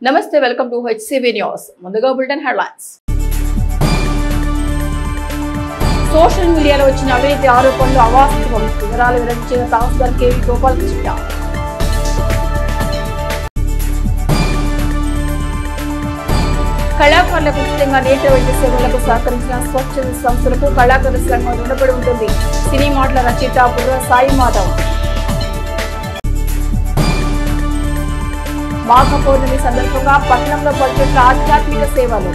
నమస్తే welcome to HCV news. ముందుగా bulletin headlines. Social మీడియాలో వచ్చిన అవినీతి ఆరోపణలు అవాస్తవం. వివరాలు వెల్లడించిన తహసీల్దార్ కేవీ గోపాలకృష్ణ. కళాకారులకు ఉచితంగా నేత్ర వైద్య సేవలకు సహకరించిన స్వచ్ఛంద సంస్థలకు కళాకారుల సంఘం రుణపడి ఉంటుంది. సినీ మాటల రచయిత బుర్ర సాయి మాధవ్. మాఘ పౌర్ణమి సందర్భంగా పట్టణంలో పలుచోట్ల ఆధ్యాత్మిక సేవలు.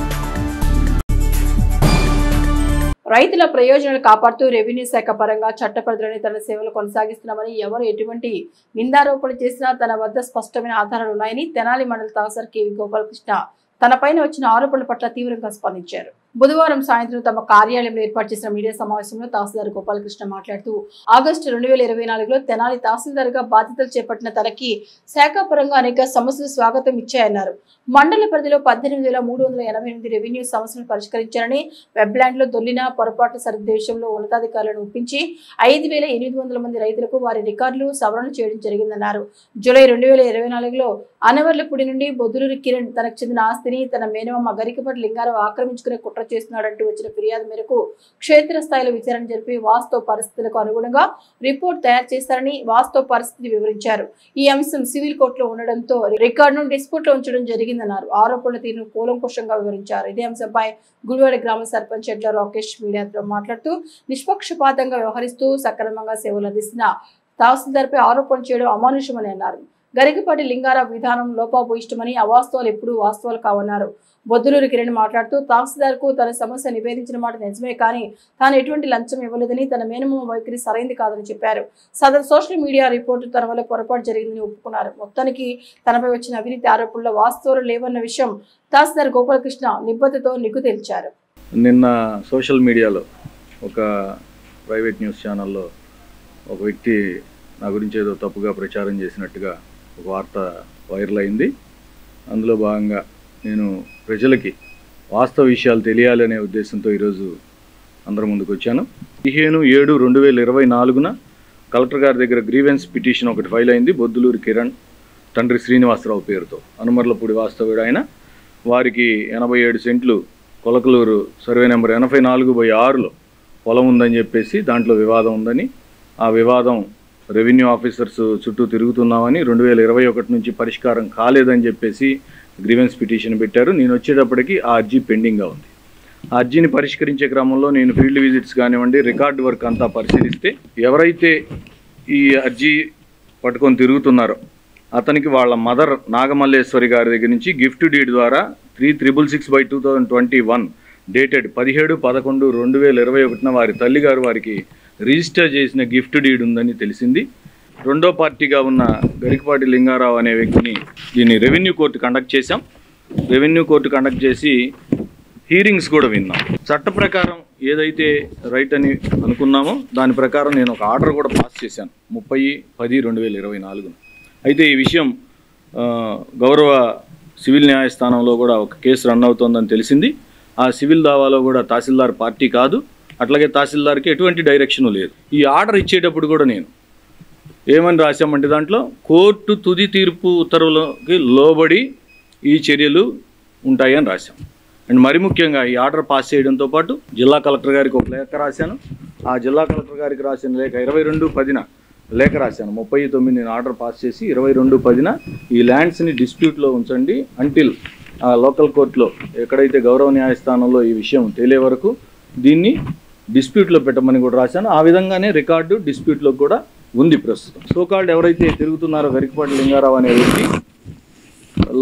రైతుల ప్రయోజనాలు కాపాడుతూ రెవెన్యూ శాఖ పరంగా చట్టపరిధిలోనే తన సేవలు కొనసాగిస్తున్నామని, ఎవరు ఎటువంటి నిందారోపణలు చేసినా తన వద్ద స్పష్టమైన ఆధారాలు ఉన్నాయని తెనాలి మండల తహసీల్దార్ కేవీ గోపాలకృష్ణ తనపైన వచ్చిన ఆరోపణల పట్ల తీవ్రంగా స్పందించారు. బుధవారం సాయంత్రం తమ కార్యాలయంలో ఏర్పాటు చేసిన మీడియా సమావేశంలో తహసీల్దార్ గోపాలకృష్ణ మాట్లాడుతూ, ఆగస్టు 2024లో తెనాలి తహసీల్దార్గా బాధ్యతలు చేపట్టిన తనకి శాఖాపరంగా అనేక సమస్యలు స్వాగతం ఇచ్చాయన్నారు. మండల పరిధిలో 18,388 రెవెన్యూ సమస్యలను పరిష్కరించారని, వెబ్లాండ్ లో దొల్లిన పొరపాటు సరిదిద్దే విషయంలో ఉన్నతాధికారులను ఒప్పించి 5,800 మంది రైతులకు వారి రికార్డులు సవరణ చేయడం జరిగిందన్నారు. జూలై 2024లో అనవర్లపూడి నుండి బొద్దులూరి కిరణ్ తనకు చెందిన ఆస్తిని తన మేనమామ గరికపాటి లింగారావు ఆక్రమించుకునే కుట్ర చేస్తున్నాడంటూ వచ్చిన ఫిర్యాదు మేరకు క్షేత్రస్థాయిలో విచారణ జరిపి వాస్తవ పరిస్థితులకు అనుగుణంగా రిపోర్ట్ తయారు చేశారని వాస్తవ పరిస్థితి వివరించారు. ఈ అంశం సివిల్ కోర్టులో ఉండడంతో రికార్డును డిస్ప్యూట్ లో ఉంచడం జరిగిందన్నారు. ఆరోపణల తీరును కూలంకుషంగా వివరించారు. ఇదే అంశంపై గుడివాడ గ్రామ సర్పంచ్ ఎడ్ల రాకేష్ మీడియాతో మాట్లాడుతూ, నిష్పక్షపాతంగా వ్యవహరిస్తూ సక్రమంగా సేవలు అందిస్తున్న తహసీల్దార్పై ఆరోపణ చేయడం అమానుషమని అన్నారు. గరికపాటి లింగారావు విధానం లోపభూయిష్టమని, అవాస్తవాలు ఎప్పుడూ వాస్తవాలు కావన్నారు. బొద్దులూరి కిరణ్ మాట్లాడుతూ, తహసీల్దార్కు తన సమస్య నివేదించిన మాట నిజమే కానీ తాను ఎటువంటి లంచం ఇవ్వలేదని, తన మేనమామ వైఖరి సరైంది కాదని చెప్పారు. సదరు సోషల్ మీడియా రిపోర్టు తన వల్ల పొరపాటు జరిగిందని ఒప్పుకున్నారు. మొత్తానికి తనపై వచ్చిన అవినీతి ఆరోపణలో వాస్తవాలు లేవన్న విషయం తహసీల్దార్ గోపాలకృష్ణ నిబద్ధతతో నిగ్గు తేల్చారు. నిన్న సోషల్ మీడియాలో ఒక ప్రైవేట్ న్యూస్ ఛానల్లో ఒక వ్యక్తి నా గురించి ఏదో తప్పుగా ప్రచారం చేసినట్టుగా ఒక వార్త వైరల్ అయింది. అందులో భాగంగా నేను ప్రజలకి వాస్తవ విషయాలు తెలియాలనే ఉద్దేశంతో ఈరోజు అందరి ముందుకు వచ్చాను. 15/7/2024 కలెక్టర్ గారి దగ్గర గ్రీవెన్స్ పిటిషన్ ఒకటి ఫైల్ అయింది. బొద్దులూరి కిరణ్ తండ్రి శ్రీనివాసరావు పేరుతో, అనుమర్లపూడి వాస్తవుడు ఆయన. వారికి 87 సెంట్లు కొలకలూరు సర్వే నెంబర్ 84/6లో పొలం ఉందని చెప్పేసి దాంట్లో వివాదం ఉందని, ఆ వివాదం రెవెన్యూ ఆఫీసర్స్ చుట్టూ తిరుగుతున్నామని 2021 నుంచి పరిష్కారం కాలేదని చెప్పేసి గ్రీవెన్స్ పిటిషన్ పెట్టారు. నేను వచ్చేటప్పటికి ఆ అర్జీ పెండింగ్గా ఉంది. ఆ అర్జీని పరిష్కరించే క్రమంలో నేను ఫీల్డ్ విజిట్స్ కానివ్వండి, రికార్డు వర్క్ అంతా పరిశీలిస్తే ఎవరైతే ఈ అర్జీ పట్టుకొని తిరుగుతున్నారో అతనికి వాళ్ళ మదర్ నాగమల్లేశ్వరి గారి దగ్గర నుంచి గిఫ్ట్ డీడ్ ద్వారా 3666/2021 డేటెడ్ 17/11/2021 వారి తల్లిగారు వారికి రిజిస్టర్ చేసిన గిఫ్ట్ డీడ్ ఉందని తెలిసింది. రెండో పార్టీగా ఉన్న గరికపాటి లింగారావు అనే వ్యక్తిని దీన్ని రెవెన్యూ కోర్టు కండక్ట్ చేశాం. రెవెన్యూ కోర్టు కండక్ట్ చేసి హీరింగ్స్ కూడా విన్నాం. చట్ట ప్రకారం ఏదైతే రైట్ అని అనుకున్నామో దాని ప్రకారం నేను ఒక ఆర్డర్ కూడా పాస్ చేశాను 30/10/2024. అయితే ఈ విషయం గౌరవ సివిల్ న్యాయస్థానంలో కూడా ఒక కేసు రన్ అవుతోందని తెలిసింది. ఆ సివిల్ దావాలో కూడా తహసీల్దార్ పార్టీ కాదు, అట్లాగే తహసీల్దార్కి ఎటువంటి డైరెక్షను లేదు. ఈ ఆర్డర్ ఇచ్చేటప్పుడు కూడా నేను ఏమని రాశామంటే దాంట్లో కోర్టు తుది తీర్పు ఉత్తర్వులకి లోబడి ఈ చర్యలు ఉంటాయని రాశాం. అండ్ మరి ముఖ్యంగా ఈ ఆర్డర్ పాస్ చేయడంతో పాటు జిల్లా కలెక్టర్ గారికి ఒక లేఖ రాశాను. ఆ జిల్లా కలెక్టర్ గారికి రాసిన లేఖ 22/10 లేఖ రాశాను. 30/9 నేను ఆర్డర్ పాస్ చేసి 22/10 ఈ ల్యాండ్స్ని డిస్ప్యూట్లో ఉంచండి అంటిల్ లోకల్ కోర్టులో ఎక్కడైతే గౌరవ న్యాయస్థానంలో ఈ విషయం తెలియ వరకు దీన్ని డిస్ప్యూట్లో పెట్టమని కూడా రాశాను. ఆ విధంగానే రికార్డు డిస్ప్యూట్లో కూడా ఉంది ప్రస్తుతం. సోకాల్డ్ ఎవరైతే తిరుగుతున్నారో గరికపాటి లింగారావు అనే వ్యక్తి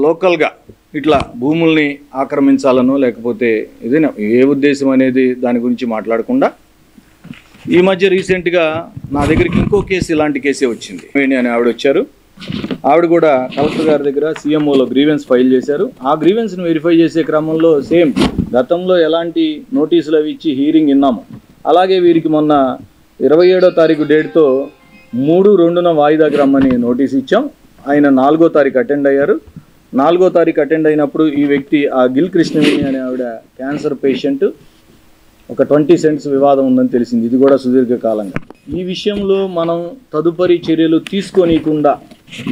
లోకల్గా ఇట్లా భూముల్ని ఆక్రమించాలనో లేకపోతే ఏదైనా ఏ ఉద్దేశం అనేది దాని గురించి మాట్లాడకుండా ఈ మధ్య రీసెంట్గా నా దగ్గరికి ఇంకో కేసు ఇలాంటి కేసే వచ్చింది. అని ఆవిడ వచ్చారు. ఆవిడ కూడా కలెక్టర్ గారి దగ్గర CMOలో గ్రీవెన్స్ ఫైల్ చేశారు. ఆ గ్రీవెన్స్ను వెరిఫై చేసే క్రమంలో సేమ్ గతంలో ఎలాంటి నోటీసులు అవి ఇచ్చి హీరింగ్ విన్నాము, అలాగే వీరికి మొన్న 27వ తారీఖు డేట్తో 3/2 వాయిదాకి రమ్మని నోటీస్ ఇచ్చాం. ఆయన 4వ తారీఖు అటెండ్ అయ్యారు. 4వ తారీఖు అటెండ్ అయినప్పుడు ఈ వ్యక్తి ఆ గిల్ కృష్ణవేణి అనే ఆవిడ క్యాన్సర్ పేషెంట్, ఒక 20 సెంట్స్ వివాదం ఉందని తెలిసింది. ఇది కూడా సుదీర్ఘకాలంగా. ఈ విషయంలో మనం తదుపరి చర్యలు తీసుకోనీయకుండా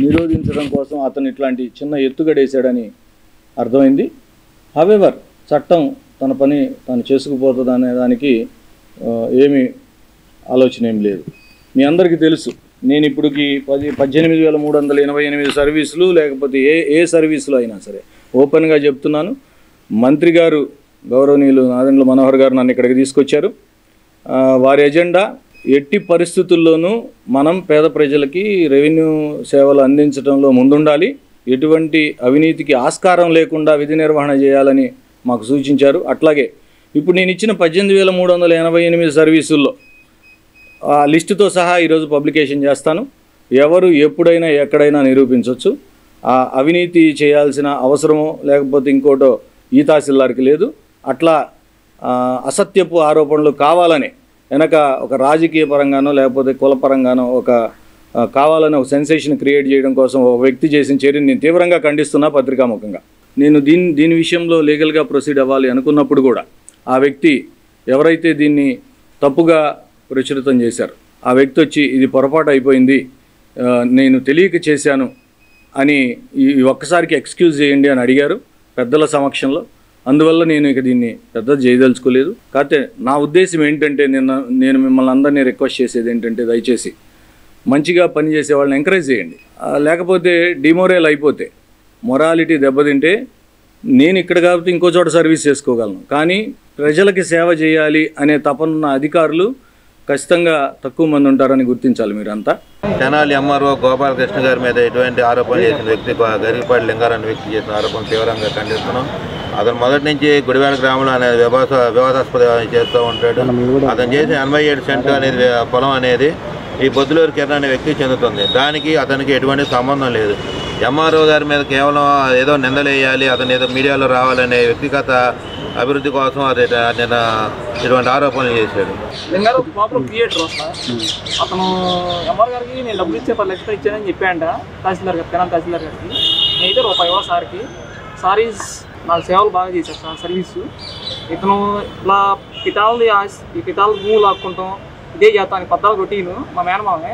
నిరోధించడం కోసం అతను ఇట్లాంటి చిన్న ఎత్తుగడేశాడని అర్థమైంది. హవెవర్ చట్టం తన పని తను చేసుకుపోతుంది అనే దానికి ఏమీ ఆలోచన ఏం లేదు. మీ అందరికీ తెలుసు, నేను ఇప్పటికి 18,388 సర్వీసులు, లేకపోతే ఏ సర్వీసులో అయినా సరే ఓపెన్గా చెప్తున్నాను. మంత్రి గారు గౌరవనీయులు నాదెండ్ల మనోహర్ గారు నన్ను ఇక్కడికి తీసుకొచ్చారు. వారి ఎజెండా ఎట్టి పరిస్థితుల్లోనూ మనం పేద ప్రజలకి రెవెన్యూ సేవలు అందించడంలో ముందుండాలి, ఎటువంటి అవినీతికి ఆస్కారం లేకుండా విధి నిర్వహణ చేయాలని మాకు సూచించారు. అట్లాగే ఇప్పుడు నేను ఇచ్చిన 18,388 సర్వీసుల్లో ఆ లిస్టుతో సహా ఈరోజు పబ్లికేషన్ చేస్తాను. ఎవరు ఎప్పుడైనా ఎక్కడైనా నిరూపించవచ్చు. ఆ అవినీతి చేయాల్సిన అవసరమో లేకపోతే ఇంకోటో ఈ తహసీల్దార్కి లేదు. అట్లా అసత్యపు ఆరోపణలు కావాలని వెనక ఒక రాజకీయ పరంగానో లేకపోతే కులపరంగానో కావాలని ఒక సెన్సేషన్ క్రియేట్ చేయడం కోసం ఒక వ్యక్తి చేసిన చర్యని నేను తీవ్రంగా ఖండిస్తున్నా పత్రికాముఖంగా. నేను దీని విషయంలో లీగల్గా ప్రొసీడ్ అవ్వాలి అనుకున్నప్పుడు కూడా ఆ వ్యక్తి ఎవరైతే దీన్ని తప్పుగా ప్రచురితం చేశారు ఆ వ్యక్తి వచ్చి ఇది పొరపాటు అయిపోయింది, నేను తెలియక చేశాను అని ఈ ఒక్కసారికి ఎక్స్క్యూజ్ చేయండి అని అడిగారు పెద్దల సమక్షంలో. అందువల్ల నేను ఇక దీన్ని పెద్ద చేయదలుచుకోలేదు. కాకపోతే నా ఉద్దేశం ఏంటంటే నేను మిమ్మల్ని అందరినీ రిక్వెస్ట్ చేసేది ఏంటంటే దయచేసి మంచిగా పనిచేసే వాళ్ళని ఎంకరేజ్ చేయండి. లేకపోతే డిమోరల్ అయిపోతే మొరాలిటీ దెబ్బతింటే నేను ఇక్కడ కాబట్టి ఇంకో చోట సర్వీస్ చేసుకోగలను, కానీ ప్రజలకి సేవ చేయాలి అనే తపనున్న అధికారులు ఖచ్చితంగా తక్కువ మంది ఉంటారని గుర్తించాలి మీరంతా. తెనాలి ఎంఆర్ఓ గోపాలకృష్ణ గారి మీద ఎటువంటి ఆరోపణ చేసిన వ్యక్తి గరికపాటి లింగారావు అనే వ్యక్తి చేసిన ఆరోపణ తీవ్రంగా ఖండిస్తున్నాం. అతను మొదటి నుంచి గుడివేల గ్రామంలో అనేది వివాదాస్పద చేస్తూ ఉంటాడు. అతను చేసిన 87 సెంట్లు అనేది పొలం అనేది ఈ బొద్దులూరు కిరణ్ అనే వ్యక్తికి చెందుతుంది. దానికి అతనికి ఎటువంటి సంబంధం లేదు. ఎంఆర్ఓ గారి మీద కేవలం ఏదో నిందలేయాలి, అతను ఏదో మీడియాలో రావాలనే వ్యక్తిగత అభివృద్ధి కోసం నిన్న ఇటువంటి ఆరోపణలు చేశాడు. లింగారావు ప్రాపర్ క్రియేటర్ అతను ఎంఆర్ గారికి నేను డబ్బులు ఇచ్చే 10 లక్షలు ఇచ్చానని చెప్పాడంట తహసీల్దార్ గారు, తెనాలి తహసీల్దార్ గారికి. నేనైతే రూపాయి సార్కి నాకు సేవలు బాగా చేశారు సార్ సర్వీసు. ఇతను ఇలా ఈ పితాల భూములు లాక్కుంటాం ఇదే చేస్తాను పద్దాలు రొటీను. మా మేనమామే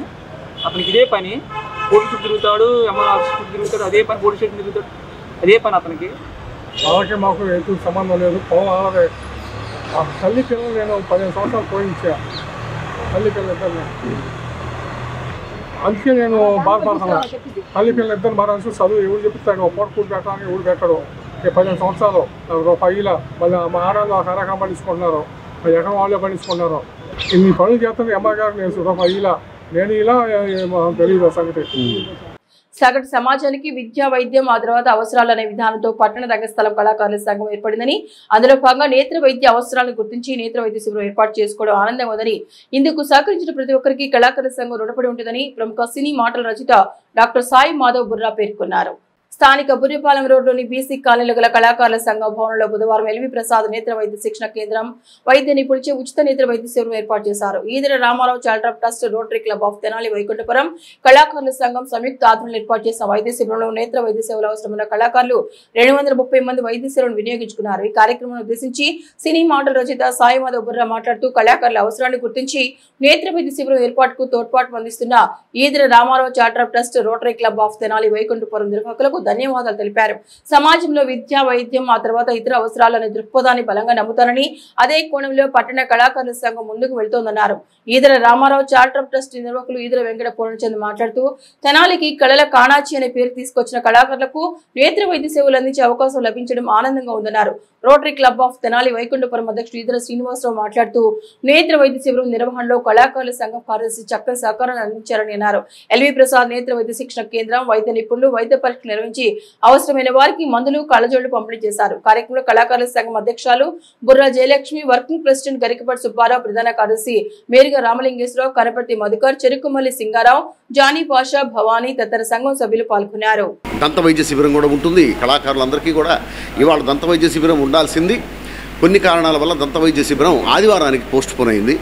అతనికి ఇదే పని, పోలీసు చుట్టూ తిరుగుతాడు, ఎంఆర్ ఆఫీస్ చుట్టూ తిరుగుతాడు, అదే పని, పోలీస్ స్టేషన్ తిరుగుతాడు, అదే పని అతనికి. అలాగే మాకు ఎటు సంబంధం లేదు. అలాగే తల్లి పిల్లలు నేను 15 సంవత్సరాలు పోయించా, తల్లి పిల్లలు ఇద్దరు. అందుకే నేను బాధపడుతున్నా. తల్లి పిల్లలు ఇద్దరు మరణించి చదువు ఎవరు చెప్తాడు, పూట పెట్టడానికి ఎవరు పెట్టడు. 15 సంవత్సరాలు రూపాయల మళ్ళీ మా ఆడవాళ్ళు ఒక రకం పండించుకుంటున్నారు, ఎకరం వాళ్ళే పండించుకుంటున్నారు. ఇన్ని పనులు చేస్తున్నారు ఎంఆర్ గారు. నేను రూపాయల నేను ఇలా తెలియదు సంగతి. సగటు సమాజానికి విద్య, వైద్యం, ఆ తర్వాత అవసరాలు అనే విధానంతో పట్టణ రంగస్థలం కళాకారుల సంఘం ఏర్పడిందని, అందులో భాగంగా నేత్ర వైద్య అవసరాలను గుర్తించి నేత్ర వైద్య శిబిరం ఏర్పాటు చేసుకోవడం ఆనందం ఉందని, ఇందుకు సహకరించిన ప్రతి ఒక్కరికి కళాకారుల సంఘం రుణపడి ఉంటుందని ప్రముఖ సినీ మాటల రచయిత డాక్టర్ సాయి మాధవ్ బుర్రా పేర్కొన్నారు. స్థానిక బుర్రిపాలెం రోడ్లోని బీసీ కాలనీలో గల కళాకారుల సంఘం భవనంలో బుధవారం ఎల్వి ప్రసాద్ నేత్ర వైద్య శిక్షణ కేంద్రం, వైద్య నిపుణులచే ఉచిత నేత్ర వైద్య శిబిరం ఏర్పాటు చేశారు. Edara Ramarao charitable trust, rotary club of Tenali Vaikunthapuram కళాకారుల సంఘం సంయుక్త ఆధ్వర్యంలో ఏర్పాటు చేసిన వైద్య శిబిరంలో నేత్ర వైద్య సేవలు అవసరమైన కళాకారులు 230 మంది వైద్య సేవలను వినియోగించుకున్నారు. ఈ కార్యక్రమాన్ని ఉద్దేశించి సినీ మాటల రచయిత సాయి మాధవ్ బుర్రా మాట్లాడుతూ కళాకారుల అవసరాన్ని గుర్తించి నేత్ర వైద్య శిబిరం ఏర్పాటుకు తోడ్పాటు అందిస్తున్న Edara Ramarao charitable trust, rotary club of Tenali Vaikunthapuram నిర్వాహకులకు ధన్యవాదాలు తెలిపారు. సమాజంలో విద్య, వైద్యం, ఆ తర్వాత ఇతర అవసరాలనే దృక్పథాన్ని బలంగా నమ్ముతారని, అదే కోణంలో పట్టణ కళాకారుల సంఘం ముందుకు వెళ్తోందన్నారు. ఈదర రామారావు చారిటబుల్ ట్రస్ట్ నిర్వాహకులు ఈదర వెంకట పూర్ణచంద్ మాట్లాడుతూ తెనాలికి కళల కాణాచి అనే పేరు తీసుకొచ్చిన కళాకారులకు నేత్ర వైద్య సేవలు అందించే అవకాశం లభించడం ఆనందంగా ఉందన్నారు. Rotary club of Tenali Vaikunthapuram అధ్యక్షుడు ఈదర శ్రీనివాసరావు మాట్లాడుతూ నేత్ర వైద్య శిబిరం నిర్వహణలో కళాకారుల సంఘం కార్యదర్శి చక్కని సహకారాన్ని అందించారని అన్నారు. ఎల్వి ప్రసాద్ నేత్ర వైద్య శిక్షణ కేంద్రం, వైద్య నిపుణులు వైద్య పరీక్షలు నిర్వహించి అవసరమైన వారికి మందులు, కళ్ళజోళ్లు పంపిణీ చేశారు. కార్యక్రమంలో కళాకారుల సంఘం అధ్యక్షులు బుర్రా జయలక్ష్మి, వర్కింగ్ ప్రెసిడెంట్ గరికపాటి సుబ్బారావు, ప్రధాన కార్యదర్శి మేరిగా రామలింగేశ్వరరావు, కనపర్తి మధుకర్, చెరుకుమల్లి సింగారావు, జానీ పాషా, భవానీ తదితర సంఘం సభ్యులు పాల్గొన్నారు. దంత వైద్య శిబిరం కూడా ఉంటుంది. కళాకారులందరికీ కూడా ఇవాళ దంత వైద్య శిబిరం ఉండాల్సింది. కొన్ని కారణాల వల్ల దంత వైద్య శిబిరం ఆదివారానికి పోస్ట్ పోన్ అయింది.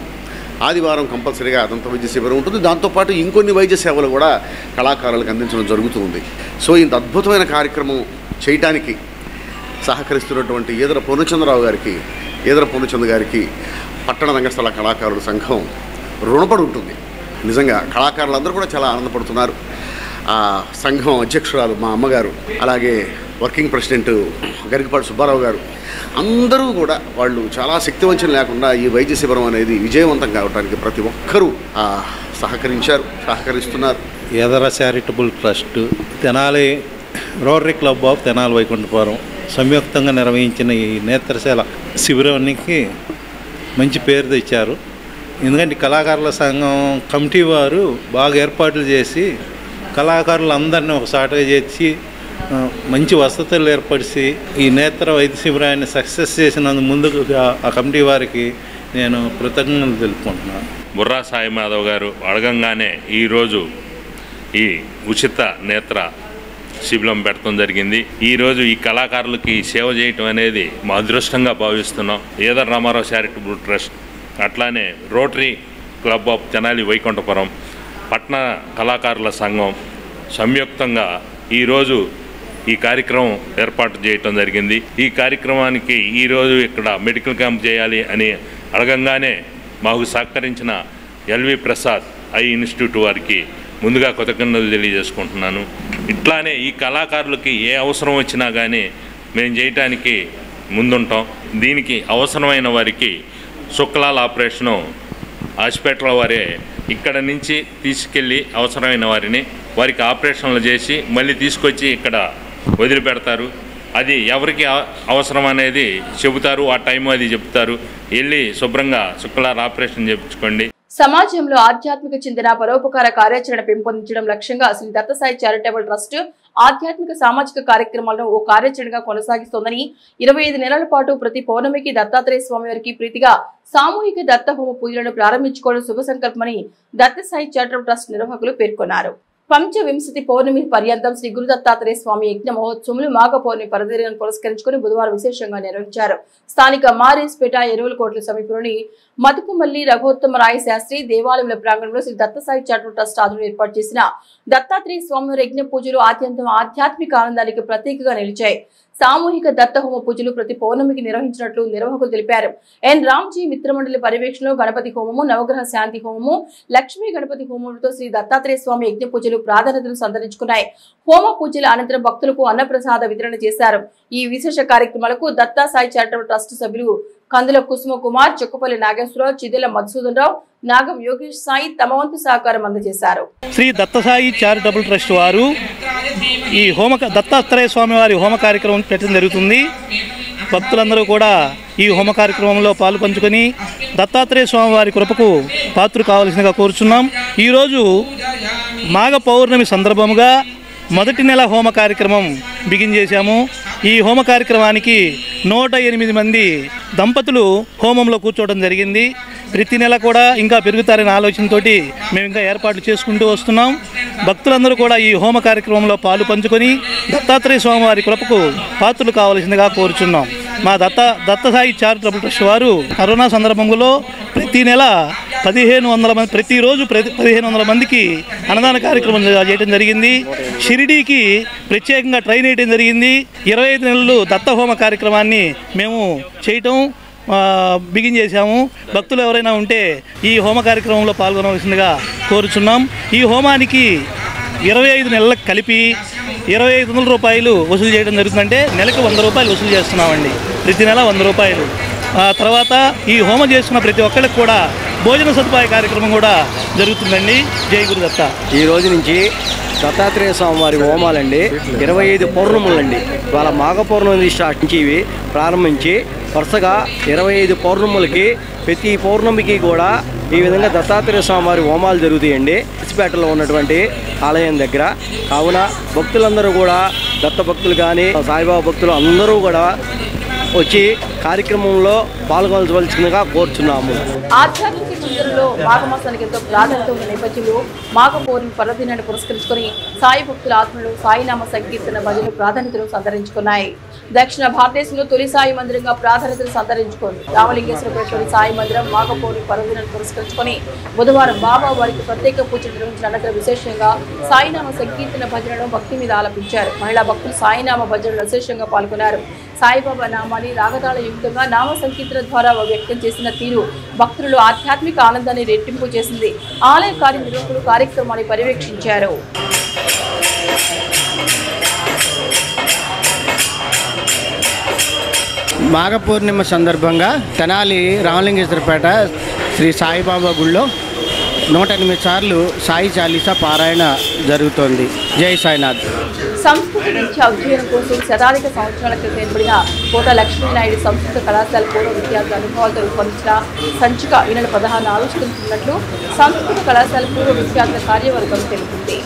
ఆదివారం కంపల్సరీగా దంత వైద్య శిబిరం ఉంటుంది. దాంతోపాటు ఇంకొన్ని వైద్య సేవలు కూడా కళాకారులకు అందించడం జరుగుతుంది. సో ఇంత అద్భుతమైన కార్యక్రమం చేయటానికి సహకరిస్తున్నటువంటి ఈదర పూర్ణచంద్రరావు గారికి, ఈదర పూర్ణచంద్ర గారికి పట్టణ రంగస్థల కళాకారుల సంఘం రుణపడి ఉంటుంది. నిజంగా కళాకారులందరూ కూడా చాలా ఆనందపడుతున్నారు. ఆ సంఘం అధ్యక్షురాలు మా అమ్మగారు, అలాగే వర్కింగ్ ప్రెసిడెంట్ గరికపాటి సుబ్బారావు గారు అందరూ కూడా వాళ్ళు చాలా శక్తివంచన లేకుండా ఈ వైద్య శిబిరం అనేది విజయవంతం కావడానికి ప్రతి ఒక్కరూ సహకరిస్తున్నారు. ఎదర charitable trust, Tenali rotary club of Tenali Vaikunthapuram సంయుక్తంగా నిర్వహించిన ఈ నేత్రశాల శిబిరానికి మంచి పేరు తెచ్చారు. ఎందుకంటే కళాకారుల సంఘం కమిటీ వారు బాగా ఏర్పాట్లు చేసి కళాకారులందరినీ ఒకసారిగా చేర్చి మంచి వసతులు ఏర్పరిచి ఈ నేత్ర వైద్య శిబిరాన్ని సక్సెస్ చేసినందుకు ముందుగా ఆ కమిటీ వారికి నేను కృతజ్ఞతలు తెలుపుకుంటున్నాను. బుర్రా సాయి మాధవ్ గారు అడగంగానే ఈరోజు ఈ ఉచిత నేత్ర శిబిరం పెట్టడం జరిగింది. ఈరోజు ఈ కళాకారులకి సేవ చేయటం అనేది మా అదృష్టంగా భావిస్తున్నాం. ఏదర్ రామారావు చారిటబుల్ ట్రస్ట్, అట్లానే rotary club of Tenali Vaikunthapuram, పట్న కళాకారుల సంఘం సంయుక్తంగా ఈరోజు ఈ కార్యక్రమం ఏర్పాటు చేయటం జరిగింది. ఈ కార్యక్రమానికి ఈరోజు ఇక్కడ మెడికల్ క్యాంప్ చేయాలి అని అడగంగానే మాకు సహకరించిన ఎల్వి ప్రసాద్ ఐ ఇన్స్టిట్యూట్ వారికి ముందుగా కృతజ్ఞతలు తెలియజేసుకుంటున్నాను. ఇట్లానే ఈ కళాకారులకి ఏ అవసరం వచ్చినా కానీ మేము చేయటానికి ముందుంటాం. దీనికి అవసరమైన వారికి శుక్లాల ఆపరేషను హాస్పిటల్ వారే ఇక్కడ నుంచి తీసుకెళ్ళి అవసరమైన వారికి ఆపరేషన్లు చేసి మళ్ళీ తీసుకొచ్చి ఇక్కడ వదిలిపెడతారు. అది ఎవరికి అవసరం అనేది చెబుతారు, ఆ టైం అది చెప్తారు. వెళ్ళి శుభ్రంగా శుక్లాల ఆపరేషన్ చేయించుకోండి. సమాజంలో ఆధ్యాత్మిక చింతన, పరోపకార కార్యాచరణ పెంపొందించడం లక్ష్యంగా శ్రీ దత్తసాయి చారిటబుల్ ట్రస్ట్ ఆధ్యాత్మిక సామాజిక కార్యక్రమాలను ఓ కార్యాచరణగా కొనసాగిస్తోందని 25 నెలల పాటు ప్రతి పౌర్ణమికి దత్తాత్రేయ స్వామివారికి ప్రీతిగా సామూహిక దత్త హోమ పూజలను ప్రారంభించుకోవడం శుభ సంకల్పమని దత్తసాయి చారిటబుల్ ట్రస్ట్ నిర్వాహకులు పేర్కొన్నారు. పంచవింశతి పౌర్ణమి పర్యంతం శ్రీ గురు దత్తాత్రేయ స్వామి యజ్ఞ మహోత్సవములు మాఘ పౌర్ణమి పర్వదినాన్ని పురస్కరించుకుని బుధవారం విశేషంగా నిర్వహించారు. స్థానిక మారేస్పేట ఎరువులకోట్ల సమీపంలోని మతుకుమల్లి రఘోత్తమరాయ శాస్త్రి దేవాలయంలో ప్రాంగణంలో శ్రీ దత్తసాయి చారిటబుల్ ట్రస్ట్ ఆధ్వర్యంలో ఏర్పాటు చేసిన దత్తాత్రేయ స్వామి యజ్ఞ పూజలు ఆద్యంతం ఆధ్యాత్మిక ఆనందానికి ప్రతీకగా నిలిచాయి. సామూహిక దత్త హోమ పూజలు ప్రతి పౌర్ణమికి నిర్వహించినట్లు నిర్వాహకులు తెలిపారు. ఎన్ రామ్జీ మిత్రమండలి పర్యవేక్షణలో గణపతి హోమము, నవగ్రహ శాంతి హోమము, లక్ష్మీ గణపతి హోమములతో శ్రీ దత్తాత్రేయ స్వామి యజ్ఞ పూజలు ప్రాధాన్యతను సంతరించుకున్నాయి. హోమ పూజల అనంతరం భక్తులకు అన్నప్రసాద వితరణ చేశారు. ఈ విశేష కార్యక్రమాలకు దత్తాసాయి చారిటబుల్ ట్రస్ట్ సభ్యులు కందుల కుసుమ కుమార్, చొక్కపల్లి నాగేశ్వరరావు, చిదెల మధుసూదన్ రావు, నాగం యోగేష్ సాయి తమ వంతు సహకారం అందజేశారు. శ్రీ దత్తసాయి చారిటబుల్ ట్రస్ట్ వారు ఈ దత్తాత్రేయ స్వామి వారి హోమ కార్యక్రమం పెట్టడం జరుగుతుంది. భక్తులందరూ కూడా ఈ హోమ కార్యక్రమంలో పాలు పంచుకొని దత్తాత్రేయ స్వామి వారి కృపకు పాత్ర కావాల్సిందిగా కోరుచున్నాం. ఈరోజు మాఘ పౌర్ణమి సందర్భముగా మొదటి నెల హోమ కార్యక్రమం బిగిన్ చేశాము. ఈ హోమ కార్యక్రమానికి 108 మంది దంపతులు హోమంలో కూర్చోవడం జరిగింది. ప్రతి నెల కూడా ఇంకా పెరుగుతారనే ఆలోచనతో మేము ఇంకా ఏర్పాట్లు చేసుకుంటూ వస్తున్నాం. భక్తులందరూ కూడా ఈ హోమ కార్యక్రమంలో పాలు పంచుకొని దత్తాత్రేయ స్వామి వారి కృపకు పాత్రలు కావాల్సిందిగా కోరుచున్నాం. మా దత్తసాయి చారిటబుల్ ట్రస్ట్ వారు కరోనా సందర్భంలో ప్రతి నెల 1500 మంది, ప్రతిరోజు 1500 మందికి అన్నదాన కార్యక్రమం చేయడం జరిగింది. షిరిడీకి ప్రత్యేకంగా ట్రైన్ వేయడం జరిగింది. 25 నెలలు దత్త హోమ కార్యక్రమాన్ని మేము చేయటం బిగిన్ చేశాము. భక్తులు ఎవరైనా ఉంటే ఈ హోమ కార్యక్రమంలో పాల్గొనవలసిందిగా కోరుచున్నాం. ఈ హోమానికి 25 నెలలకు కలిపి 2500 రూపాయలు వసూలు చేయడం జరుగుతుందంటే నెలకు 100 రూపాయలు వసూలు చేస్తున్నామండి. ప్రతి నెల 100 రూపాయలు. తర్వాత ఈ హోమం చేస్తున్న ప్రతి ఒక్కరికి కూడా భోజన సదుపాయ కార్యక్రమం కూడా జరుగుతుందండి. జై గురుదత్త. ఈ రోజు నుంచి దత్తాత్రేయ స్వామి వారి హోమాలండి 25 పౌర్ణములండి. వాళ్ళ మాఘ పౌర్ణమి స్టార్ట్ నుంచి ఇవి ప్రారంభించి వరుసగా 25 పౌర్ణములకి ప్రతి పౌర్ణమికి కూడా ఈ విధంగా దత్తాత్రేయ స్వామి వారి హోమాలు జరుగుతాయండి హసిపేటలో ఉన్నటువంటి ఆలయం దగ్గర. కావున భక్తులందరూ కూడా దత్త భక్తులు కానీ సాయిబాబా భక్తులు అందరూ కూడా వచ్చి కార్యక్రమంలో పాల్గొనవలసిందిగా కోరుచున్నాము. ఆధ్యాత్మిక చింతనలో మాఘమాసానికి ఎంతో ప్రాధాన్యత ఉన్న నేపథ్యంలో మాఘ పౌర్ణమి పర్వదినాన్ని పురస్కరించుకొని సాయి భక్తుల ఆత్మలు సాయినామ సంకీర్తన భజనలు ప్రాధాన్యతను సంతరించుకున్నాయి. దక్షిణ భారతదేశంలో తొలి సాయి మందిరంగా ప్రాధాన్యతను సంతరించుకుంది. రామలింగేశ్వరపేటలోని సాయి మందిరం మాఘ పౌర్ణమి పర్వదినాన్ని పురస్కరించుకొని బుధవారం బాబా వారికి ప్రత్యేక పూజలు నిర్వహించిన అనంతరం విశేషంగా సాయినామ సంకీర్తన భజనను భక్తి మీద ఆలపించారు. మహిళా భక్తులు సాయినామ భజనలు విశేషంగా పాల్గొన్నారు. సాయిబాబా నామాన్ని రాగతాళ యుక్తంగా నామ సంకీర్తన ద్వారా వ్యక్తం చేసిన తీరు భక్తులలో ఆధ్యాత్మిక ఆనందాన్ని రెట్టింపు చేసింది. ఆలయ కార్యనిర్వాహకులు కార్యక్రమాన్ని పర్యవేక్షించారు. మాఘ పూర్ణిమ సందర్భంగా తెనాలి రామలింగేశ్వరపేట శ్రీ సాయిబాబా గుళ్ళో 108 సార్లు సాయి చాలీసా పారాయణ జరుగుతోంది. జై సాయినాథ్. సంస్కృతి విద్యా అధ్యయనం కోసం శతాధిక సంవత్సరాల క్రితం ఏర్పడిన కోట లక్ష్మీనాయుడు సంస్కృత కళాశాల పూర్వ విద్యార్థుల అనుభవాలతో రూపొందించిన సంచిక ఈ నెల 16 ఆవిష్కరించినట్లు సంస్కృత కళాశాల పూర్వ విద్యార్థుల కార్యవర్గం తెలిపింది.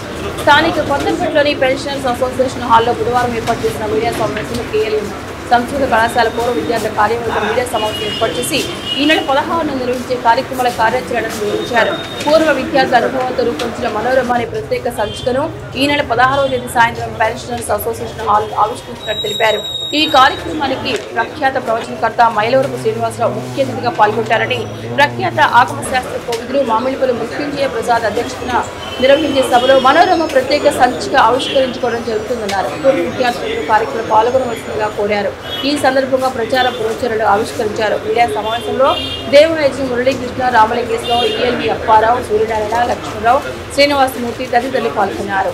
స్థానిక కొత్తపేటలోని పెన్షనర్స్ అసోసియేషన్ హాల్లో బుధవారం ఏర్పాటు చేసిన మీడియా సమావేశంలో కేఎల్ఎం సంస్కృత కళాశాల పూర్వ విద్యార్థుల కార్యవర్గం మీడియా సమావేశం ఏర్పాటు చేసి ఈ నెల 16 నిర్వహించే కార్యక్రమాల కార్యాచరణను వివరించారు. పూర్వ విద్యార్థుల అనుభవంతో రూపొందించిన మనోరమ అనే ప్రత్యేక సంచికను ఈ నెల 16వ తేదీ సాయంత్రం పెన్షనర్స్ అసోసియేషన్ హాల్ ఆవిష్కరించినట్టు తెలిపారు. ఈ కార్యక్రమానికి ప్రఖ్యాత ప్రవచనకర్త మైలవరపు శ్రీనివాసరావు ముఖ్య అతిథిగా పాల్గొంటారని, ప్రఖ్యాత ఆగమ శాస్త్ర కోవిదులు మామిడిపల్లి మృత్యుంజయ ప్రసాద్ అధ్యక్షతన నిర్వహించే సభలో మనోరమ ప్రత్యేక సంచిక ఆవిష్కరించుకోవడం జరుగుతుందన్నారు. పూర్వ విద్యార్థులు కార్యక్రమంలో పాల్గొనవలసిందిగా కోరారు. ఈ సందర్భంగా ప్రచార బ్రోచర్లు ఆవిష్కరించారు. మీడియా సమావేశంలో దేవరాజు మురళీకృష్ణ, రామలింగేశ్వరరావు, ఈఎల్వి అప్పారావు, సూర్యనారాయణ, లక్ష్మణరావు, శ్రీనివాసమూర్తి తదితరులు పాల్గొన్నారు.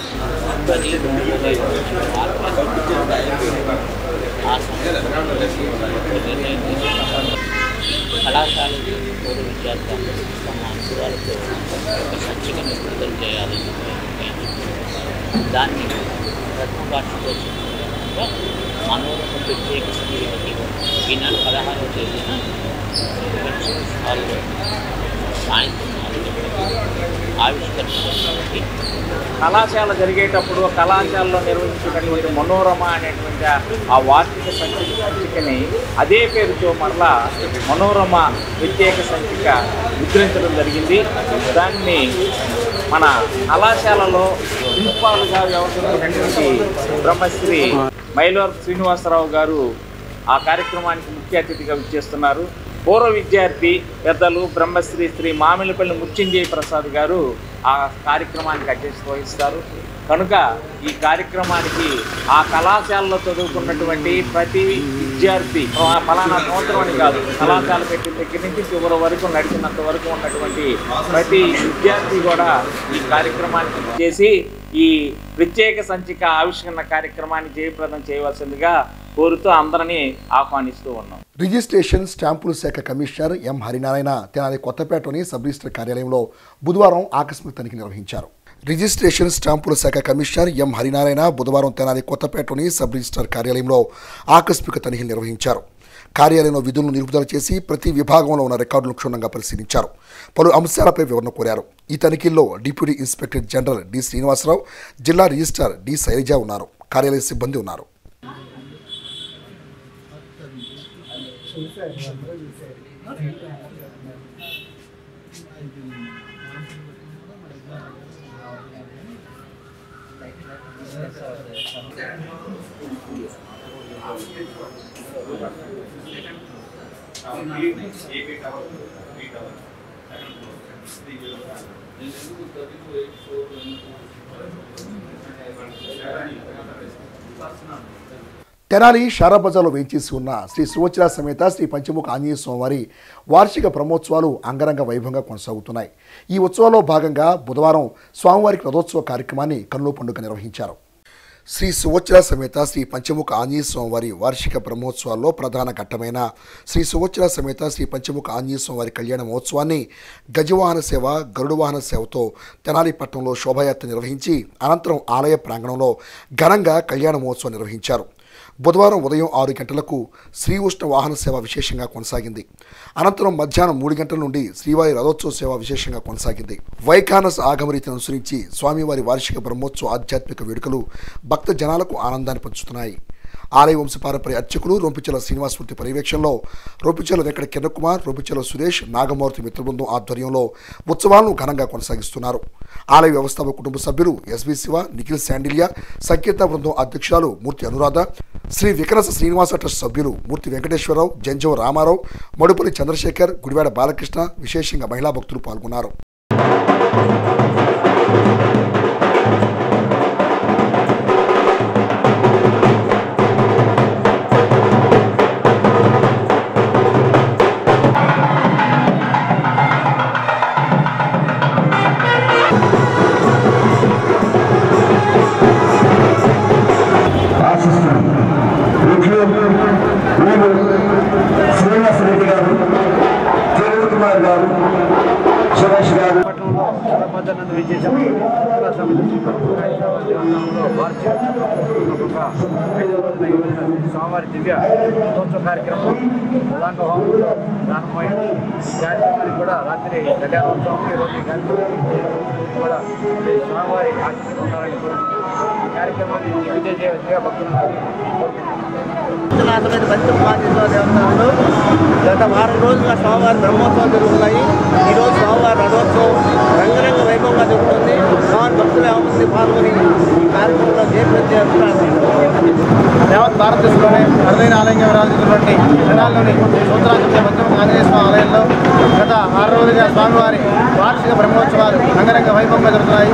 కళాశాల పూర్వ విద్యార్థులు తమ అనుభవాలతో ఒక సంచికను విడుదల చేయాలని దాన్ని ప్రథమ వార్షికోత్సవంగా మనోరమ ప్రత్యేక సంచికని ఈ నెల 16వ తేదీన పెన్షనర్స్ హాల్లో సాయంత్రం 4 గంటలకు ఆవిష్కరించబడుతుంది. కళాశాల జరిగేటప్పుడు కళాశాలలో నిర్వహించేటటువంటి మనోరమ అనేటువంటి ఆ వార్షిక సంచికని అదే పేరుతో మరలా మనోరమ ప్రత్యేక సంచిక ముద్రించడం జరిగింది. దాన్ని మన కళాశాలలో ప్రిన్సిపాల్గా వ్యవహరించినటువంటి బ్రహ్మశ్రీ మైలవరపు శ్రీనివాసరావు గారు ఆ కార్యక్రమానికి ముఖ్య అతిథిగా విచ్చేస్తున్నారు. పూర్వ విద్యార్థి పెద్దలు బ్రహ్మశ్రీ శ్రీ మామిడిపల్లి మృత్యుంజయ ప్రసాద్ గారు ఆ కార్యక్రమానికి అధ్యక్షత వహిస్తారు. కనుక ఈ కార్యక్రమానికి ఆ కళాశాలలో చదువుకున్నటువంటి ప్రతి విద్యార్థి ఫలానా సంవత్సరం అని కాదు, కళాశాల పెట్టిన దగ్గర నుంచి చివరి వరకు నడిచినంత వరకు ఉన్నటువంటి ప్రతి విద్యార్థి కూడా ఈ కార్యక్రమానికి చేసి ఈ ప్రత్యేక సంచిక ఆవిష్కరణ కార్యక్రమాన్ని జయప్రదం చేయవలసిందిగా కోరుతూ అందరినీ ఆహ్వానిస్తూ ఉన్నాం. రిజిస్ట్రేషన్ స్టాంపుల శాఖ కమిషనర్ ఎం హరినారాయణ తెనాలి కొత్తపేటలోని సబ్ రిజిస్టర్ కార్యాలయంలో బుధవారం ఆకస్మిక తనిఖీ నిర్వహించారు. రిజిస్ట్రేషన్ స్టాంపుల శాఖ కమిషనర్ ఎం హరినారాయణ బుధవారం తెనాలి కొత్తపేటలోని సబ్ రిజిస్టర్ కార్యాలయంలో ఆకస్మిక తనిఖీ నిర్వహించారు. కార్యాలయంలో విధులను నిలుపుదల చేసి ప్రతి విభాగంలో ఉన్న రికార్డులను క్షుణ్ణంగా పరిశీలించారు. పలు అంశాలపై వివరణ కోరారు. ఈ తనిఖీల్లో deputy inspector general D Srinivasarao, జిల్లా రిజిస్ట్రార్ డి శైలజ ఉన్నారు. కార్యాలయ సిబ్బంది ఉన్నారు. తెనాలి షారాబజార్లో వేయించేసి ఉన్న శ్రీ సువచర సమేత శ్రీ పంచముఖ ఆంజనేయ స్వామివారి వార్షిక బ్రహ్మోత్సవాలు అంగరంగ వైభవంగా కొనసాగుతున్నాయి. ఈ ఉత్సవాల్లో భాగంగా బుధవారం స్వామివారికి రథోత్సవ కార్యక్రమాన్ని కన్నుల పండుగ నిర్వహించారు. శ్రీ సువచర సమేత శ్రీ పంచముఖ ఆంజనేయ స్వామివారి వార్షిక బ్రహ్మోత్సవాల్లో ప్రధాన ఘట్టమైన శ్రీ సువచర సమేత శ్రీ పంచముఖ ఆంజనేయ స్వామివారి కళ్యాణ మహోత్సవాన్ని గజవాహన సేవ, గరుడ వాహన సేవతో తెనాలి పట్టణంలో శోభాయాత్ర నిర్వహించి అనంతరం ఆలయ ప్రాంగణంలో ఘనంగా కళ్యాణ మహోత్సవం నిర్వహించారు. బుధవారం ఉదయం 6 గంటలకు శ్రీ ఉష్ణ వాహన సేవ విశేషంగా కొనసాగింది. అనంతరం మధ్యాహ్నం 3 గంటల నుండి శ్రీవారి రథోత్సవ సేవ విశేషంగా కొనసాగింది. వైఖానస ఆగమరీతిని అనుసరించి స్వామివారి వార్షిక బ్రహ్మోత్సవ ఆధ్యాత్మిక వేడుకలు భక్త జనాలకు ఆనందాన్ని పంచుతున్నాయి. ఆలయ వంశపారంపర్య అర్చకులు రొంపిచెల శ్రీనివాసమూర్తి పర్యవేక్షణలో రొంపిచెల వెంకట కిరణకుమార్, రొంపిచెల సురేష్, నాగమూర్తి మిత్రబృందం ఆధ్వర్యంలో ఉత్సవాలను ఘనంగా కొనసాగిస్తున్నారు. ఆలయ వ్యవస్థాపక కుటుంబ సభ్యులు ఎస్బి శివ, నిఖిల్ శాండిలియా, సంకీర్తన బృందం అధ్యక్షురాలు మూర్తి అనురాధ, శ్రీ వికనస శ్రీనివాస ట్రస్ట్ సభ్యులు మూర్తి వెంకటేశ్వరరావు, జంజవ రామారావు, మడుపల్లి చంద్రశేఖర్, గుడివాడ బాలకృష్ణ, విశేషంగా మహిళా భక్తులు పాల్గొన్నారు. బజార్నందు విచ్చేసాం. సుచిత్ర సమితి దేవస్థానంలో వార్షిక 5వ రోజున ఈ రోజున స్వామివారి దివ్య రథోత్సవ కార్యక్రమం ప్రధాన హోమంలో ప్రారంభమైంది. ఈ కార్యక్రమానికి కూడా రాత్రి కళ్యాణోత్సవం ఈరోజు ఈ కార్యక్రమానికి కూడా స్వామివారి ఆశీస్సులు ఉండాలని ఈ కార్యక్రమాన్ని విజయ చేయ భక్తులను దేవస్థానంలో గత వారం రోజుల స్వామివారి బ్రహ్మోత్సవాలు జరుగుతున్నాయి. ఈరోజు స్వామివారి రథోత్సవం రంగరంగ వైభవంగా జరుగుతుంది. స్వామి భక్తులు ఏమవుతుంది పాల్గొని ఈ కార్యక్రమంలో యావత్ భారతదేశంలోనే అరుదైన ఆలయంగా విరాజిస్తున్నటువంటి తెనాలిలోని సూత్రాచంద్ర పంచముఖ ఆంజనేయ స్వామి ఆలయంలో గత 6 రోజులుగా స్వామివారి వార్షిక బ్రహ్మోత్సవాలు రంగరంగ వైభవంగా జరుగుతున్నాయి.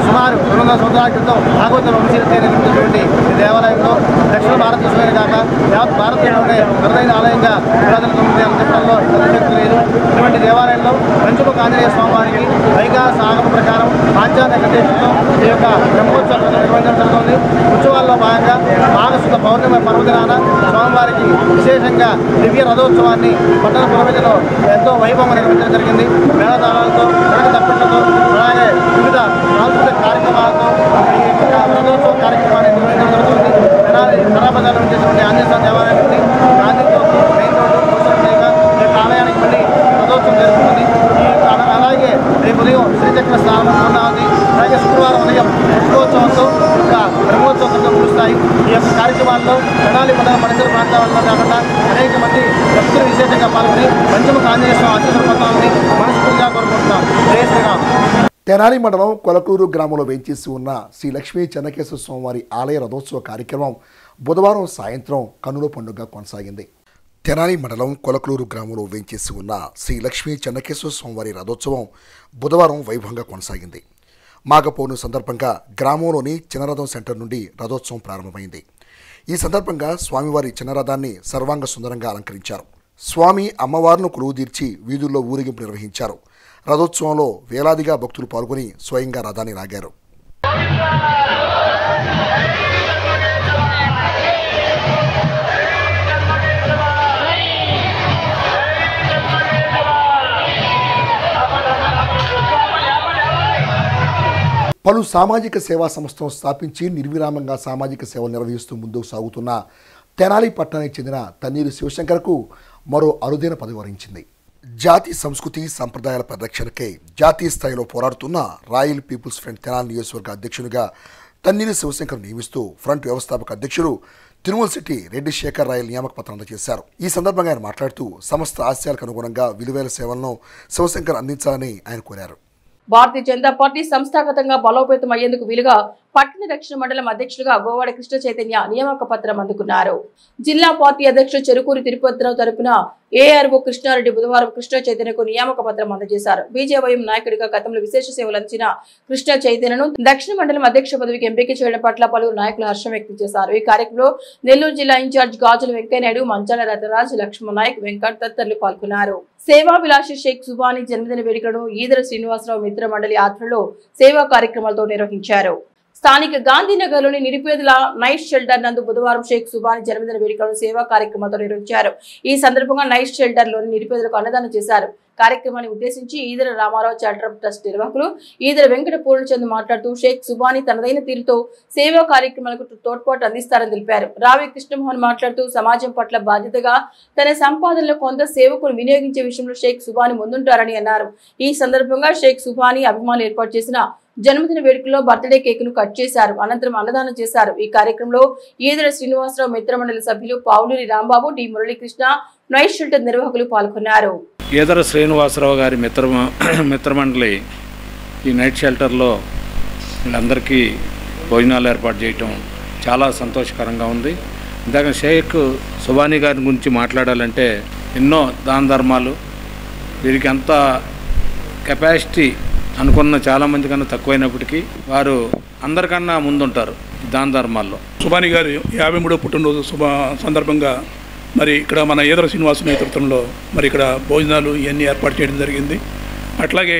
సుమారు 200 సంవత్సరాల క్రితం భాగవత వంశీయులతో నిర్మించినటువంటి ఈ దేవాలయంలో దక్షిణ భారతదేశంలోనే కాక యావత్ భారతదేశంలోనే అరుదైన ఆలయంగా విరాజిల్లుతుంది అని చెప్పడంలో అతిశక్తి లేదు. ఇటువంటి దేవాలయంలో పంచముఖ ఆంజనేయ స్వామి వారికి వైకాస ఆగమ ప్రకారం పాంచాంగ నిర్దేశంతో ఈ యొక్క బ్రహ్మోత్సవం నిర్వహించడం జరుగుతుంది. ఉత్సవాల్లో భాగంగా మాఘశుద్ధ పౌర్ణమి పర్వదినాన స్వామివారికి విశేషంగా దివ్య రథోత్సవాన్ని పట్టణ పురమిదిలో ఎంతో వైభవంగా నిర్వహించడం జరిగింది. మేళతాళాలతో కడక తప్పిళ్లతో అలాగే వివిధ సాంస్కృతిక కార్యక్రమాలతో ఈ రథోత్సవ కార్యక్రమాన్ని నిర్వహించడం జరుగుతుంది. ఖరాబజార్లో ఉండేటువంటి ఆంజనేయ స్వామి దేవాలయం నుండి గాంధీతో మెయిన్ రోడ్డు కోసంగా ఆలయానికి మళ్ళీ రథోత్సవం జరుగుతుంది. అలాగే రేపు ఉదయం శ్రీచక్ర స్నానం పూర్ణావతి అలాగే శుక్రవారం ఉదయం పుష్పోత్సవంతో ఇంకా బ్రహ్మోత్సవంతో ముగుస్తాయి. ఈ యొక్క కార్యక్రమాల్లో తెనాలి పరిసర ప్రాంతాలలో కాకుండా అనేక మంది భక్తులు విశేషంగా పాల్గొని పంచముఖ ఆంజనేయ స్వామి ఆశీస్సులు పొందాలని మనస్ఫూర్తిగా కోరుకుంటున్నాం. జై శ్రీరామ్. తెనాలి మండలం కొలకూరు గ్రామంలో వేంచేసి ఉన్న శ్రీ లక్ష్మీ చెన్నకేశ్వర స్వామివారి ఆలయ రథోత్సవ కార్యక్రమం బుధవారం సాయంత్రం కన్నుల పండుగ కొనసాగింది. తెనాలి మండలం కొలకూరు గ్రామంలో వేంచేసి ఉన్న శ్రీ లక్ష్మీ చెన్నకేశ్వర స్వామివారి రథోత్సవం బుధవారం వైభవంగా కొనసాగింది. మాఘ పౌర్ణమి సందర్భంగా గ్రామంలోని చిన్నరథం సెంటర్ నుండి రథోత్సవం ప్రారంభమైంది. ఈ సందర్భంగా స్వామివారి చిన్నరథాన్ని సర్వాంగ సుందరంగా అలంకరించారు. స్వామి అమ్మవారును కొలువుదీర్చి వీధుల్లో ఊరేగింపు నిర్వహించారు. రథోత్సవంలో వేలాదిగా భక్తులు పాల్గొని స్వయంగా రథాన్ని లాగారు. పలు సామాజిక సేవా సంస్థలను స్థాపించి నిర్విరామంగా సామాజిక సేవలు నిర్వహిస్తూ ముందుకు సాగుతున్న తెనాలి పట్టణానికి చెందిన తన్నీరు శివశంకర్కు మరో అరుదైన పదవి వరించింది. జాతి సంస్కృతి సంప్రదాయాల పరిరక్షణకై జాతీయ స్థాయిలో పోరాడుతున్న రాయల్ పీపుల్స్ ఫ్రంట్ తెనాలి నియోజకవర్గ అధ్యక్షునిగా తన్నీరు శివశంకర్ నియమిస్తూ ఫ్రంట్ వ్యవస్థాపక అధ్యక్షుడు తిరుమల సిటీ రెడ్డి శేఖర్ రాయల్ నియామక పత్రం అందజేశారు. ఈ సందర్భంగా ఆయన మాట్లాడుతూ సంస్థ ఆశయాలకు అనుగుణంగా విలువైన సేవలను శివశంకర్ అందించాలని ఆయన కోరారు. భారతీయ జనతా పార్టీ సంస్థాగతంగా బలోపేతం అయ్యేందుకు వీలుగా పట్టణ దక్షిణ మండలం అధ్యక్షులుగా గోవాడ కృష్ణ చైతన్య నియామక పత్రం అందుకున్నారు. జిల్లా పార్టీ అధ్యక్షుడు చెరుకూరి తిరుపతిరావు తరపున ఏఆర్ఓ కృష్ణారెడ్డి బుధవారం కృష్ణ చైతన్యకు నియామక పత్రం అందజేశారు. బీజేవైఎం నాయకుడిగా గతంలో విశేష సేవలు అందించిన కృష్ణ చైతన్యను దక్షిణ మండలం అధ్యక్ష పదవికి ఎంపిక చేయడం పట్ల పలువురు నాయకులు హర్షం వ్యక్తం చేశారు. ఈ కార్యక్రమంలో నెల్లూరు జిల్లా ఇన్ఛార్జ్ గాజుల వెంకయ్యనాయుడు, మంచాల రతరాజ్, లక్ష్మణ్ నాయక్, వెంకట్ తదితరులు పాల్గొన్నారు. సేవా విలాసి షేక్ సుబానీ జన్మదిన వేడుకలను ఈదర శ్రీనివాసరావు మిత్ర మండలి ఆధ్వర్యంలో సేవా కార్యక్రమాలతో నిర్వహించారు. స్థానిక గాంధీనగర్లోని నిరుపేదల నైట్ షెల్టర్ నందు బుధవారం షేక్ సుబానీ జన్మదిన వేడుకలను సేవా కార్యక్రమాలతో నిర్వహించారు. ఈ సందర్భంగా నైట్ షెల్టర్లోని నిరుపేదలకు అన్నదానం చేశారు. కార్యక్రమాన్ని ఉద్దేశించి ఈదర రామారావు చారిటబుల్ ట్రస్ట్ నిర్వాహకులు ఈదర వెంకట పూర్ణచంద్ మాట్లాడుతూ షేక్ సుబానీ తనదైన తీరుతో సేవా కార్యక్రమాలకు తోడ్పాటు అందిస్తారని తెలిపారు. రావి కృష్ణమోహన్ మాట్లాడుతూ సమాజం పట్ల బాధ్యతగా తన సంపాదనలో కొంత సేవకును వినియోగించే విషయంలో షేక్ సుబానీ ముందుంటారని అన్నారు. ఈ సందర్భంగా షేక్ సుబానీ అభిమానులు ఏర్పాటు చేసిన జన్మదిన వేడుకల్లో బర్త్డే కేక్ ను కట్ చేశారు. అనంతరం అన్నదానం చేశారు. ఈ కార్యక్రమంలో ఈదర శ్రీనివాసరావు మిత్రమండలి సభ్యులు Pavuluri Rambabu, D Muralikrishna, night shelter నిర్వాహకులు పాల్గొన్నారు. ఈదర శ్రీనివాసరావు గారి మిత్రమండలి ఈ నైట్ షెల్టర్లో వీళ్ళందరికీ భోజనాలు ఏర్పాటు చేయటం చాలా సంతోషకరంగా ఉంది. ఇందాక షేక్ సుబానీ గారి గురించి మాట్లాడాలంటే ఎన్నో దాన ధర్మాలు, వీరికి అంత కెపాసిటీ అనుకున్న చాలామంది కన్నా తక్కువైనప్పటికీ వారు అందరికన్నా ముందుంటారు దాన ధర్మాల్లో. సుబానీ గారి 53వ పుట్టినరోజు సందర్భంగా మరి ఇక్కడ మన ఈదర శ్రీనివాస నేతృత్వంలో మరి ఇక్కడ భోజనాలు ఇవన్నీ ఏర్పాటు చేయడం జరిగింది. అట్లాగే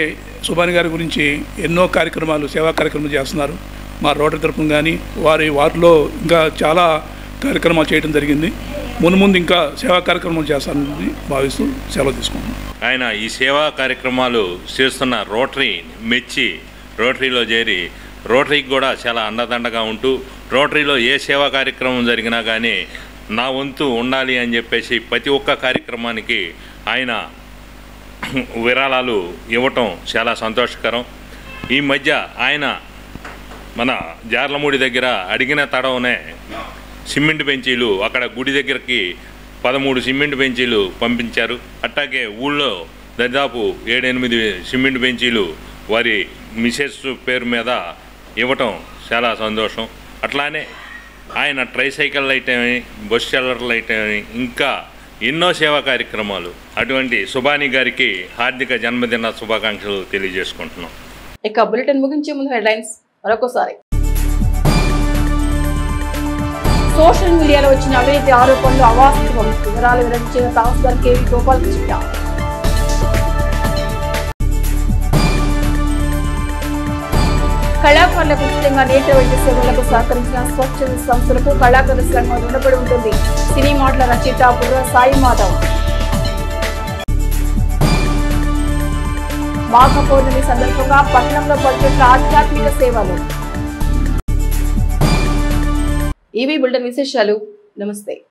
సుబానీ గారి గురించి ఎన్నో కార్యక్రమాలు, సేవా కార్యక్రమాలు చేస్తున్నారు. మా రోటరీ తరఫున కానీ వారిలో ఇంకా చాలా కార్యక్రమాలు చేయడం జరిగింది. మున్ముందు ఇంకా సేవా కార్యక్రమాలు చేస్తానని భావిస్తూ సెలవు తీసుకుంటున్నాను. ఆయన ఈ సేవా కార్యక్రమాలు చేస్తున్న రోటరీ మెచ్చి రోటరీలో చేరి రోటరీకి కూడా చాలా అండదండగా ఉంటూ రోటరీలో ఏ సేవా కార్యక్రమం జరిగినా కానీ నా వంతు ఉండాలి అని చెప్పేసి ప్రతి ఒక్క కార్యక్రమానికి ఆయన విరాళాలు ఇవ్వటం చాలా సంతోషకరం. ఈ మధ్య ఆయన మన జార్లమూడి దగ్గర అడిగిన తడవనే సిమెంట్ బెంచీలు అక్కడ గుడి దగ్గరికి 13 సిమెంట్ బెంచీలు పంపించారు. అట్లాగే ఊళ్ళో దాదాపు 7-8 సిమెంట్ బెంచీలు వారి మిసెస్ పేరు మీద ఇవ్వటం చాలా సంతోషం. అట్లానే ఆయన ట్రైసైకిల్ అయితేమి బస్ షెల్టర్లు అయితేమి ఇంకా ఎన్నో సేవా కార్యక్రమాలు. అటువంటి సుబాని గారికి హార్దిక జన్మదిన శుభాకాంక్షలు తెలియజేసుకుంటున్నాం. ఇక బులెటిన్ ముగించే ముందు హెడ్లైన్స్ మరొకసారి. సోషల్ మీడియాలో వచ్చిన అవినీతి ఆరోపణలు అవాస్తవం, వివరాలు వెల్లడించిన తహసీల్దార్ కేవీ గోపాలకృష్ణ. కళాకారులకు ఉచితంగా నేత్ర వైద్య సేవలకు సహకరించిన స్వచ్ఛంద సంస్థలకు కళాకారుల సంఘం రుణపడి ఉంటుంది. సినీ మాటల రచయిత బుర్ర సాయి మాధవ్. మాఘ పౌర్ణమి సందర్భంగా పట్టణంలో పలుచోట్ల ఆధ్యాత్మిక సేవలు. ఇవి బులెటిన్ విశేషాలు. నమస్తే.